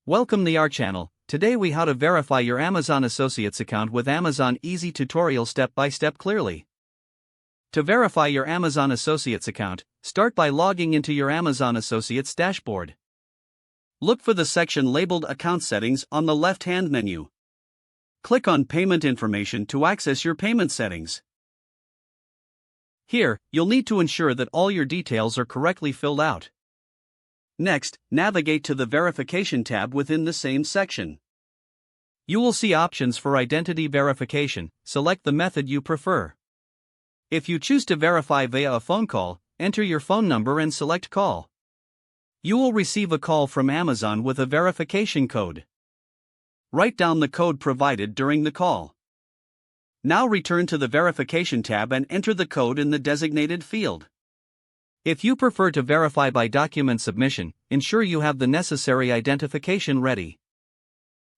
Welcome to our channel. Today we how to verify your Amazon Associates account with Amazon Easy tutorial step by step clearly. To verify your Amazon Associates account, start by logging into your Amazon Associates dashboard. Look for the section labeled Account Settings on the left-hand menu. Click on Payment Information to access your payment settings. Here, you'll need to ensure that all your details are correctly filled out. Next, navigate to the Verification tab within the same section. You will see options for identity verification. Select the method you prefer. If you choose to verify via a phone call, enter your phone number and select Call. You will receive a call from Amazon with a verification code. Write down the code provided during the call. Now return to the Verification tab and enter the code in the designated field. If you prefer to verify by document submission, ensure you have the necessary identification ready.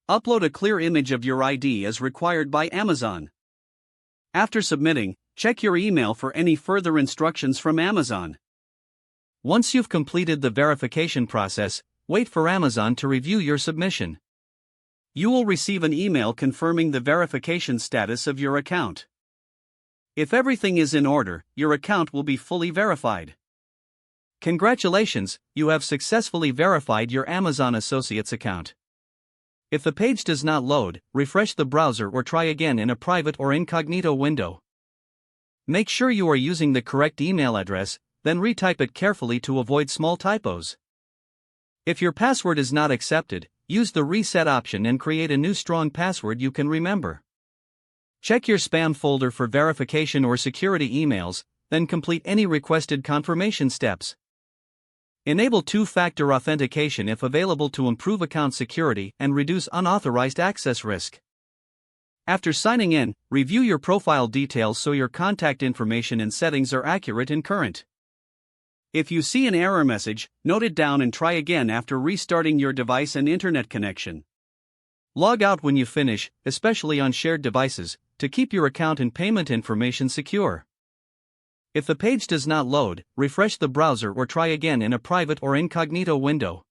Upload a clear image of your ID as required by Amazon. After submitting, check your email for any further instructions from Amazon. Once you've completed the verification process, wait for Amazon to review your submission. You will receive an email confirming the verification status of your account. If everything is in order, your account will be fully verified. Congratulations, you have successfully verified your Amazon Associates account. If the page does not load, refresh the browser or try again in a private or incognito window. Make sure you are using the correct email address, then retype it carefully to avoid small typos. If your password is not accepted, use the reset option and create a new strong password you can remember. Check your spam folder for verification or security emails, then complete any requested confirmation steps. Enable two-factor authentication if available to improve account security and reduce unauthorized access risk. After signing in, review your profile details so your contact information and settings are accurate and current. If you see an error message, note it down and try again after restarting your device and internet connection. Log out when you finish, especially on shared devices, to keep your account and payment information secure. If the page does not load, refresh the browser or try again in a private or incognito window.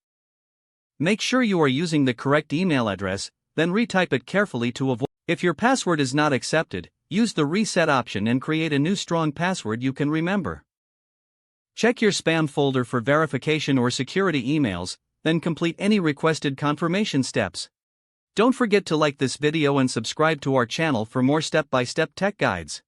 Make sure you are using the correct email address, then retype it carefully to avoid. If your password is not accepted, use the reset option and create a new strong password you can remember. Check your spam folder for verification or security emails, then complete any requested confirmation steps. Don't forget to like this video and subscribe to our channel for more step-by-step tech guides.